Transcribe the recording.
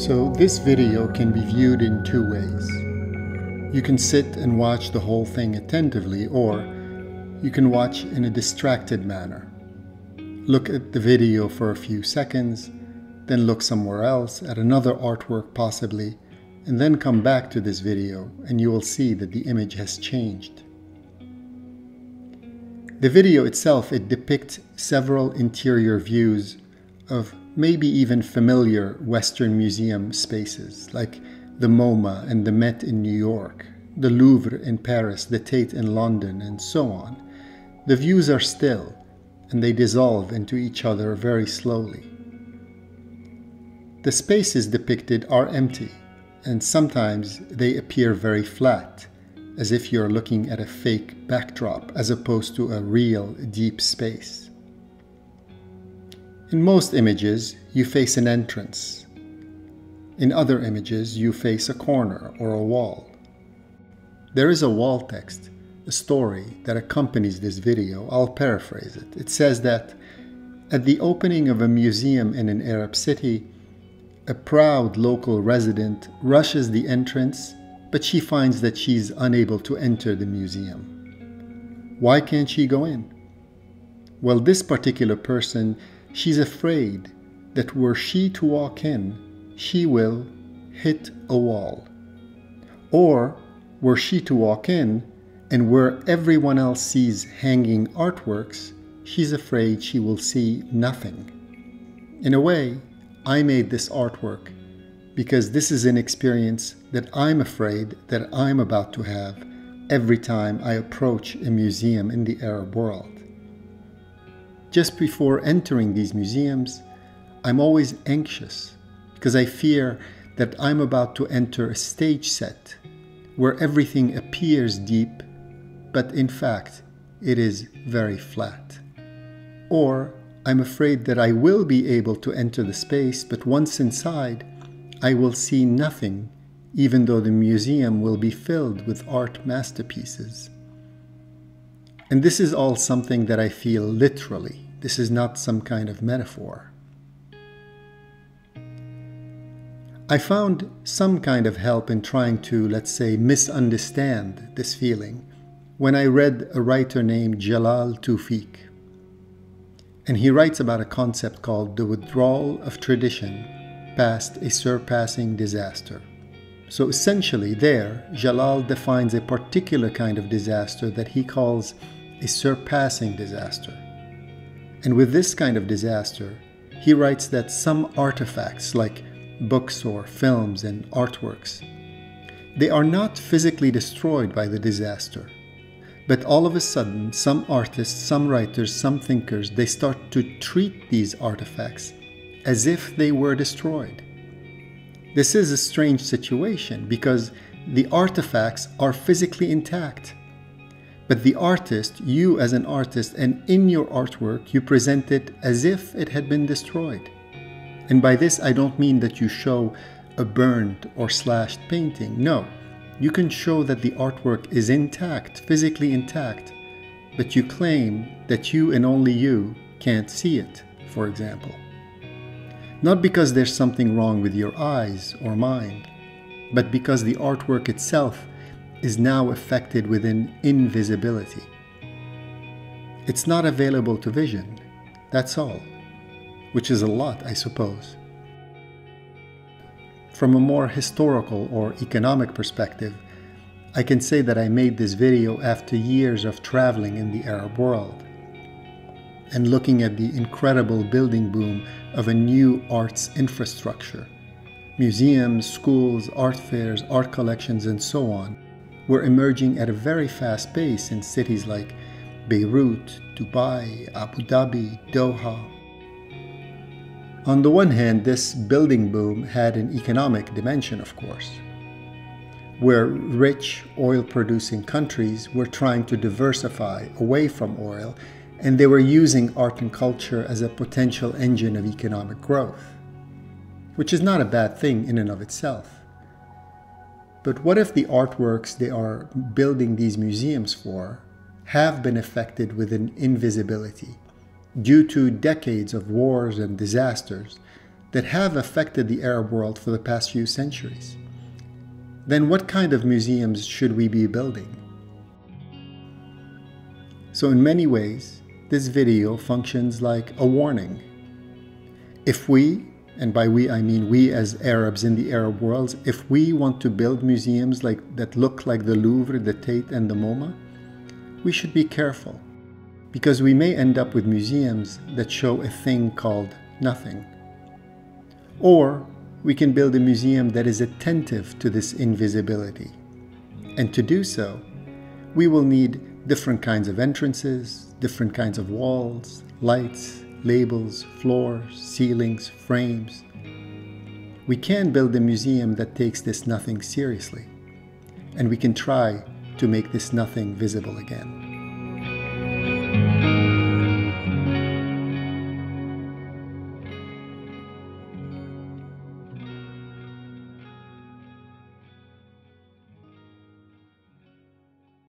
So this video can be viewed in two ways. You can sit and watch the whole thing attentively, or you can watch in a distracted manner. Look at the video for a few seconds, then look somewhere else at another artwork possibly, and then come back to this video and you will see that the image has changed. The video itself, it depicts several interior views of maybe even familiar Western museum spaces like the MoMA and the Met in New York, the Louvre in Paris, the Tate in London, and so on. The views are still, and they dissolve into each other very slowly. The spaces depicted are empty, and sometimes they appear very flat, as if you're looking at a fake backdrop as opposed to a real deep space. In most images, you face an entrance. In other images, you face a corner or a wall. There is a wall text, a story that accompanies this video. I'll paraphrase it. It says that at the opening of a museum in an Arab city, a proud local resident rushes the entrance, but she finds that she's unable to enter the museum. Why can't she go in? Well, this particular person, she's afraid that were she to walk in, she will hit a wall. Or were she to walk in, and where everyone else sees hanging artworks, she's afraid she will see nothing. In a way, I made this artwork because this is an experience that I'm afraid that I'm about to have every time I approach a museum in the Arab world. Just before entering these museums, I'm always anxious because I fear that I'm about to enter a stage set where everything appears deep, but in fact, it is very flat. Or I'm afraid that I will be able to enter the space, but once inside, I will see nothing, even though the museum will be filled with art masterpieces. And this is all something that I feel literally. This is not some kind of metaphor. I found some kind of help in trying to, let's say, misunderstand this feeling when I read a writer named Jalal Tawfiq. And he writes about a concept called the withdrawal of tradition past a surpassing disaster. So essentially there, Jalal defines a particular kind of disaster that he calls a surpassing disaster. And with this kind of disaster, he writes that some artifacts like books or films and artworks, they are not physically destroyed by the disaster. But all of a sudden, some artists, some writers, some thinkers, they start to treat these artifacts as if they were destroyed. This is a strange situation because the artifacts are physically intact. But the artist, you as an artist, and in your artwork, you present it as if it had been destroyed. And by this, I don't mean that you show a burned or slashed painting. No. You can show that the artwork is intact, physically intact, but you claim that you and only you can't see it, for example. Not because there's something wrong with your eyes or mind, but because the artwork itself is now affected with an invisibility. It's not available to vision, that's all, which is a lot, I suppose. From a more historical or economic perspective, I can say that I made this video after years of traveling in the Arab world and looking at the incredible building boom of a new arts infrastructure. Museums, schools, art fairs, art collections, and so on were emerging at a very fast pace in cities like Beirut, Dubai, Abu Dhabi, Doha. On the one hand, this building boom had an economic dimension, of course, where rich oil-producing countries were trying to diversify away from oil, and they were using art and culture as a potential engine of economic growth, which is not a bad thing in and of itself. But what if the artworks they are building these museums for have been affected with an invisibility? Due to decades of wars and disasters, that have affected the Arab world for the past few centuries, then what kind of museums should we be building? So in many ways, this video functions like a warning. If we, and by we I mean we as Arabs in the Arab world, if we want to build museums that look like the Louvre, the Tate, and the MoMA, we should be careful, because we may end up with museums that show a thing called nothing. Or we can build a museum that is attentive to this invisibility. And to do so, we will need different kinds of entrances, different kinds of walls, lights, labels, floors, ceilings, frames. We can build a museum that takes this nothing seriously, and we can try to make this nothing visible again.